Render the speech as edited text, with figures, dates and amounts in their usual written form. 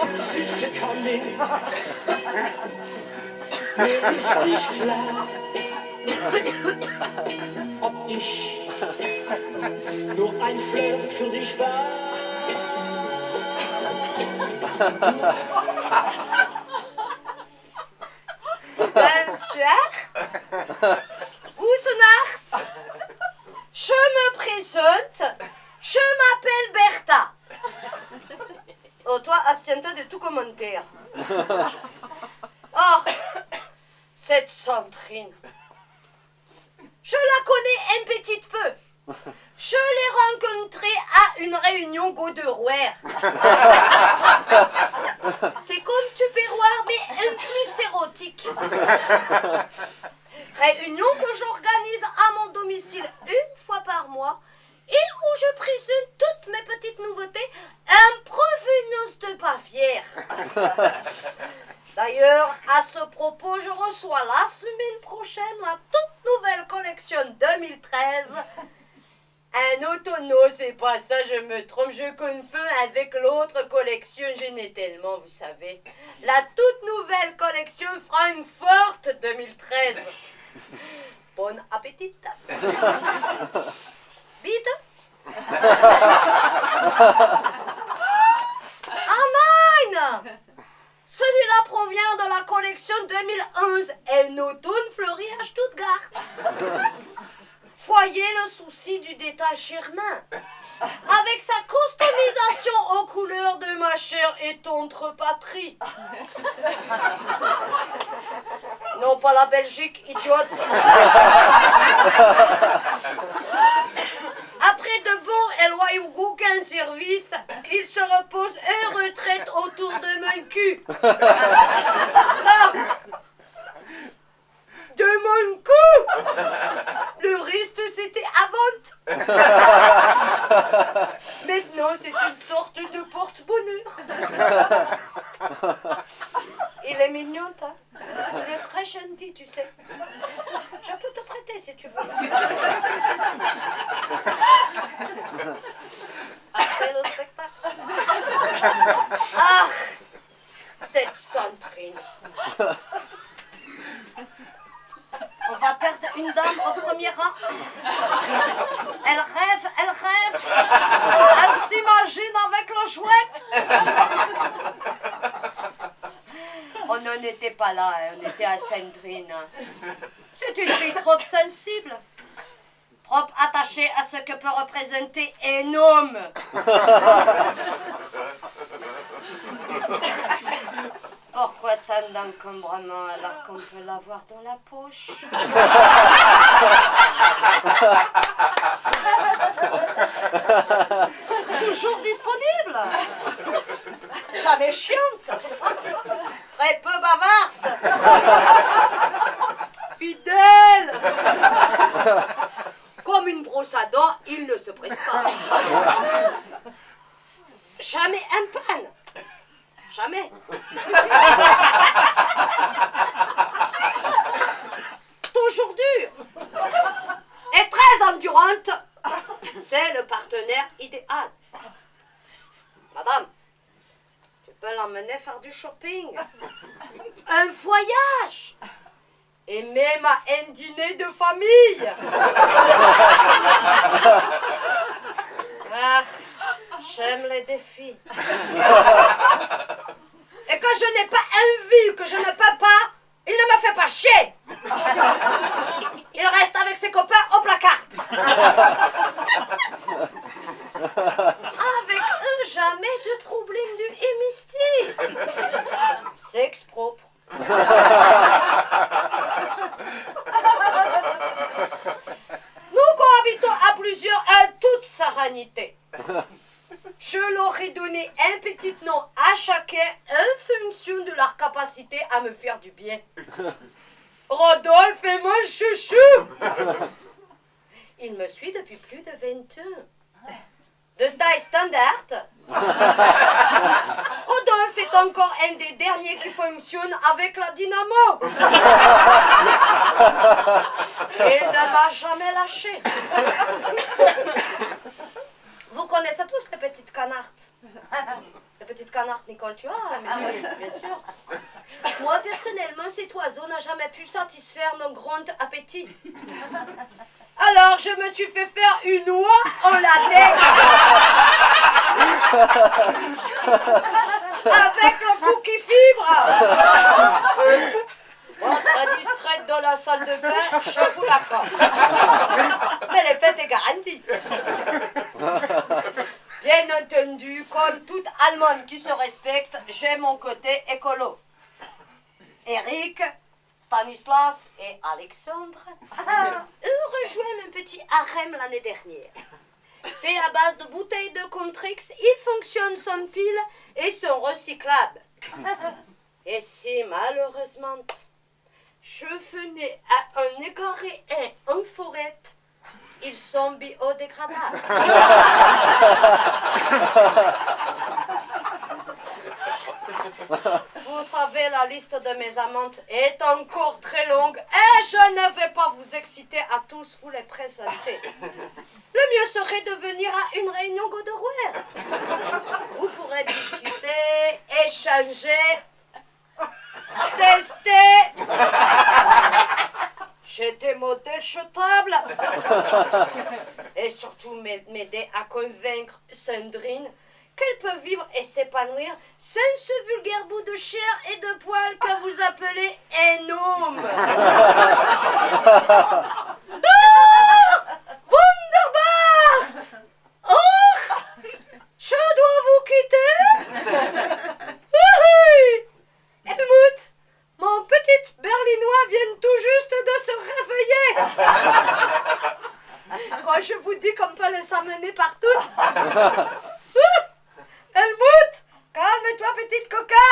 Süße Coming, mir ist nicht klar, ob ich nur ein Flirt für dich war. Bonsoir. Gute Nacht. Je me présente. Je m'appelle Bertha. Oh, toi, abstiens-toi de tout commentaire. Oh, cette Sandrine. Je la connais un petit peu. Je l'ai rencontrée à une réunion Goderouer. C'est comme Tupperware, mais un plus érotique. Réunion que j'organise à mon domicile une fois par mois et où je présente toutes mes petites nouveautés en provenance de Bavière. D'ailleurs, à ce propos, je reçois la semaine prochaine la toute nouvelle collection 2013. Un automne, c'est pas ça, je me trompe, je confonds avec l'autre collection, je n'ai tellement, vous savez. La toute nouvelle collection Francfort 2013. Bon appétit. Vite. Ah nein! Celui-là provient de la collection 2011, un automne fleuri à Stuttgart. Voyez le souci du détail germain. Avec sa customisation aux couleurs de ma chère et tendre patrie. Non, pas la Belgique, idiote. Après de bons et loyaux bouquins services, il se repose et retraite autour de mon cul. De mon cou. Le reste, c'était à vente. Maintenant, c'est une sorte de porte-bonheur. Il est mignon, hein? Il est très gentil, tu sais. Je peux te prêter si tu veux. Après le spectacle. Ah, cette Sandrine. On va perdre une dame au premier rang. Elle rêve, elle rêve. Elle s'imagine avec le chouette. On n'en était pas là, hein. On était à Sandrine. C'est une fille trop sensible. Trop attachée à ce que peut représenter un homme. Pourquoi tant d'encombrement alors qu'on peut l'avoir dans la poche? Toujours disponible. Jamais chiante. Très peu bavarde. Fidèle. Comme une brosse à dents, il ne se presse pas. Jamais un panne. Jamais. Toujours dur. Et très endurante. C'est le partenaire idéal. Madame, tu peux l'emmener faire du shopping. Un voyage. Et même à un dîner de famille. Ah, j'aime les défis. Et quand je n'ai pas envie, que je ne peux pas, il ne me fait pas chier. Il reste avec ses copains au placard. Avec eux, jamais de problème du hémistie. Sexe propre. Nous cohabitons à plusieurs en toute sérénité. Je leur ai donné un petit nom à chacun en fonction de leur capacité à me faire du bien. Rodolphe est mon chouchou. Il me suit depuis plus de 20 ans. De taille standard. Rodolphe est encore un des derniers qui fonctionne avec la dynamo. Il ne m'a jamais lâché. Vous connaissez tous les petites canards. La petite canarde, Nicole, tu as, mais oui, bien sûr. Moi, personnellement, cet oiseau n'a jamais pu satisfaire mon grand appétit. Alors, je me suis fait faire une oie en latex. Avec le cookie fibre. Bon, très discrète dans la salle de bain, je vous l'accorde. Mais l'effet est garanti. Bien entendu, comme toute Allemande qui se respecte, j'ai mon côté écolo. Eric, Stanislas et Alexandre ont rejoint mon petit harem l'année dernière. Fait à base de bouteilles de Contrix, ils fonctionnent sans pile et sont recyclables. Et si malheureusement, je venais à en égarer un en forêt, ils sont biodégradables. Vous savez, la liste de mes amantes est encore très longue et je ne vais pas vous exciter à tous vous les présenter. Le mieux serait de venir à une réunion Goderouer. Vous pourrez discuter, échanger, tester. J'ai des modèles chetables. Et surtout m'aider à convaincre Sandrine qu'elle peut vivre et s'épanouir sans ce vulgaire bout de chair et de poils que vous appelez un homme. Ah, Wunderbar! Oh, je dois vous quitter. Oui, Helmut, mon petit berlinois vient tout juste de se réveiller. Quand je vous dis qu'on peut les amener partout. Helmut, calme-toi, petite coca.